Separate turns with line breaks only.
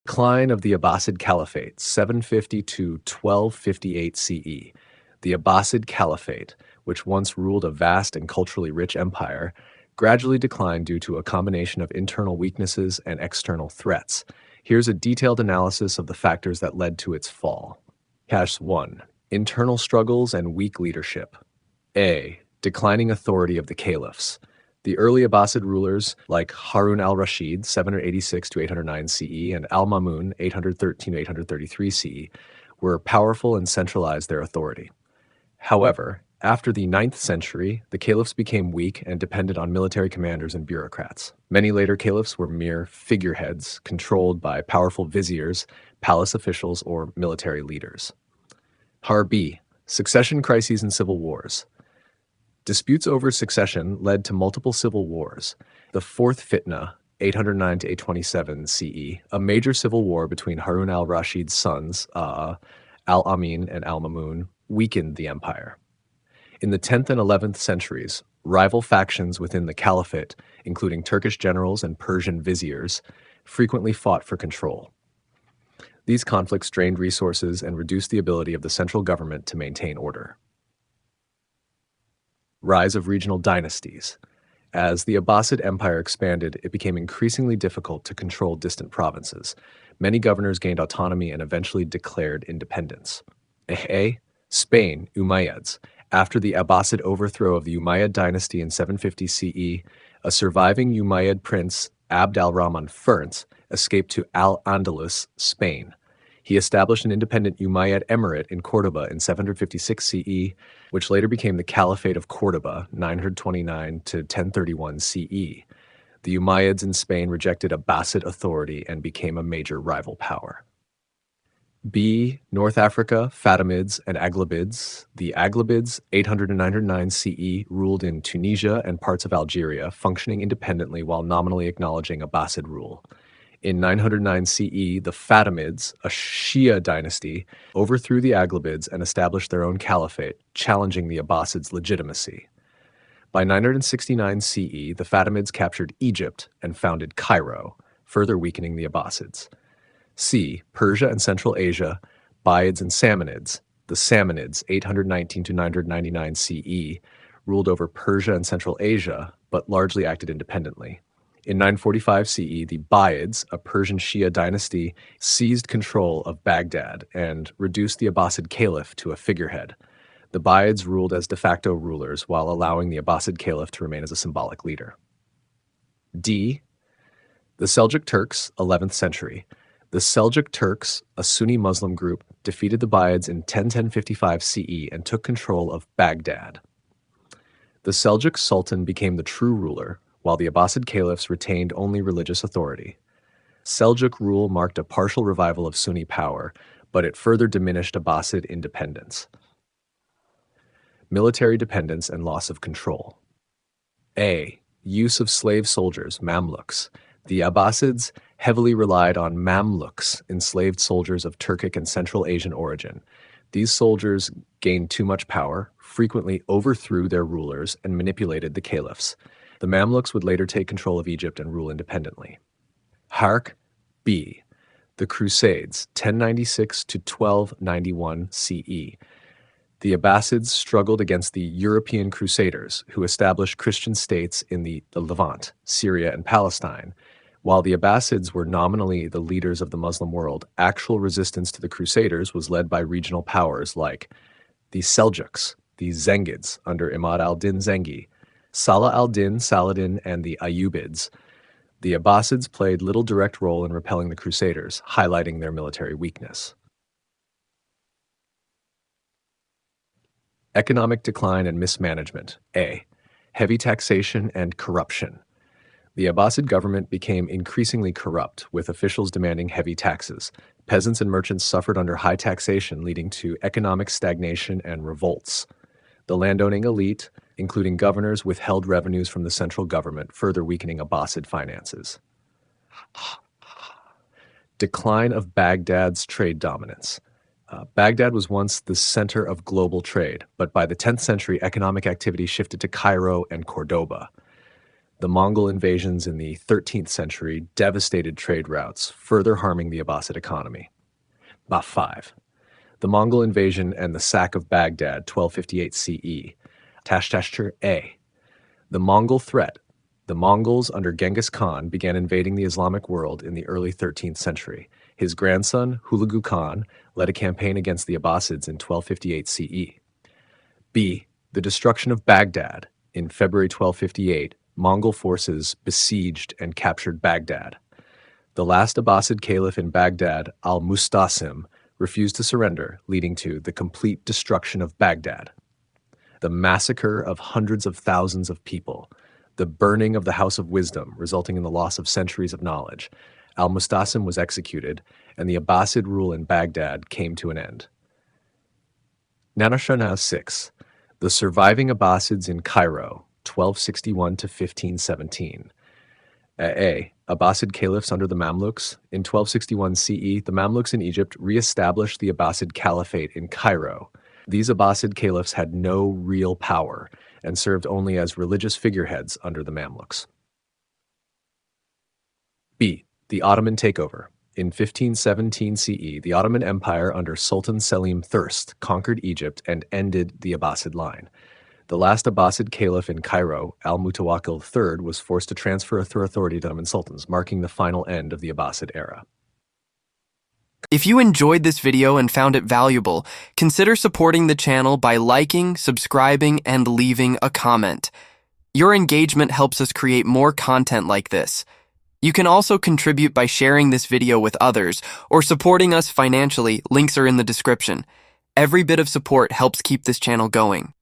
Decline of the Abbasid Caliphate, 750 to 1258 CE. The Abbasid Caliphate, which once ruled a vast and culturally rich empire, gradually declined due to a combination of internal weaknesses and external threats. Here's a detailed analysis of the factors that led to its fall. Cash 1. Internal struggles and weak leadership. A. Declining authority of the caliphs. The early Abbasid rulers, like Harun al-Rashid, 786 to 809 CE, and al-Mamun, 813 to 833 CE, were powerful and centralized their authority. However, after the 9th century, the caliphs became weak and depended on military commanders and bureaucrats. Many later caliphs were mere figureheads, controlled by powerful viziers, palace officials, or military leaders. B. Succession crises and civil wars. Disputes over succession led to multiple civil wars. The Fourth Fitna, 809 to 827 CE, a major civil war between Harun al-Rashid's sons, al-Amin and al-Mamun, weakened the empire. In the 10th and 11th centuries, rival factions within the caliphate, including Turkish generals and Persian viziers, frequently fought for control. These conflicts drained resources and reduced the ability of the central government to maintain order. Rise of regional dynasties. As the Abbasid Empire expanded, it became increasingly difficult to control distant provinces. Many governors gained autonomy and eventually declared independence. A. Spain, Umayyads. After the Abbasid overthrow of the Umayyad dynasty in 750 CE, a surviving Umayyad prince, Abd al-Rahman Fert, escaped to Al-Andalus, Spain. He established an independent Umayyad emirate in Cordoba in 756 CE, which later became the Caliphate of Cordoba, 929 to 1031 CE. The Umayyads in Spain rejected Abbasid authority and became a major rival power. B. North Africa, Fatimids, and Aghlabids. The Aghlabids, 800 to 909 CE, ruled in Tunisia and parts of Algeria, functioning independently while nominally acknowledging Abbasid rule. In 909 CE, the Fatimids, a Shia dynasty, overthrew the Aghlabids and established their own caliphate, challenging the Abbasids' legitimacy. By 969 CE, the Fatimids captured Egypt and founded Cairo, further weakening the Abbasids. C. Persia and Central Asia, Buyids and Samanids. The Samanids, 819 to 999 CE, ruled over Persia and Central Asia, but largely acted independently. In 945 CE, the Buyids, a Persian Shia dynasty, seized control of Baghdad and reduced the Abbasid caliph to a figurehead. The Buyids ruled as de facto rulers while allowing the Abbasid caliph to remain as a symbolic leader. D. The Seljuk Turks, 11th century. The Seljuk Turks, a Sunni Muslim group, defeated the Buyids in 1055 CE and took control of Baghdad. The Seljuk Sultan became the true ruler, while the Abbasid caliphs retained only religious authority. Seljuk rule marked a partial revival of Sunni power, but it further diminished Abbasid independence. Military dependence and loss of control. A. Use of slave soldiers, Mamluks. The Abbasids heavily relied on Mamluks, enslaved soldiers of Turkic and Central Asian origin. These soldiers gained too much power, frequently overthrew their rulers, and manipulated the caliphs. The Mamluks would later take control of Egypt and rule independently. Hark B. The Crusades, 1096 to 1291 CE. The Abbasids struggled against the European Crusaders, who established Christian states in the Levant, Syria, and Palestine. While the Abbasids were nominally the leaders of the Muslim world, actual resistance to the Crusaders was led by regional powers like the Seljuks, the Zengids under Imad al-Din Zengi, Salah al-Din Saladin, and the Ayyubids. The Abbasids played little direct role in repelling the Crusaders, highlighting their military weakness. Economic decline and mismanagement. A. Heavy taxation and corruption. The Abbasid government became increasingly corrupt, with officials demanding heavy taxes. Peasants and merchants suffered under high taxation, leading to economic stagnation and revolts. The landowning elite, including governors, withheld revenues from the central government, further weakening Abbasid finances. Decline of Baghdad's trade dominance. Baghdad was once the center of global trade, but by the 10th century, economic activity shifted to Cairo and Cordoba. The Mongol invasions in the 13th century devastated trade routes, further harming the Abbasid economy. Ba 5. The Mongol invasion and the sack of Baghdad, 1258 CE. Tashtashtir A. The Mongol threat. The Mongols under Genghis Khan began invading the Islamic world in the early 13th century. His grandson, Hulagu Khan, led a campaign against the Abbasids in 1258 CE. B. The destruction of Baghdad. In February 1258, Mongol forces besieged and captured Baghdad. The last Abbasid caliph in Baghdad, al-Mustasim, refused to surrender, leading to the complete destruction of Baghdad. The massacre of hundreds of thousands of people. The burning of the House of Wisdom, resulting in the loss of centuries of knowledge. Al-Mustasim was executed, and the Abbasid rule in Baghdad came to an end. Nanar 6. The surviving Abbasids in Cairo, 1261 to 1517. A. Abbasid caliphs under the Mamluks. In 1261 CE, the Mamluks in Egypt re-established the Abbasid Caliphate in Cairo. These Abbasid caliphs had no real power and served only as religious figureheads under the Mamluks. B. The Ottoman takeover. In 1517 CE, the Ottoman Empire under Sultan Selim Thirst conquered Egypt and ended the Abbasid line. The last Abbasid caliph in Cairo, al-Mutawakkil III, was forced to transfer authority to Ottoman sultans, marking the final end of the Abbasid era.
If you enjoyed this video and found it valuable, consider supporting the channel by liking, subscribing, and leaving a comment. Your engagement helps us create more content like this. You can also contribute by sharing this video with others or supporting us financially. Links are in the description. Every bit of support helps keep this channel going.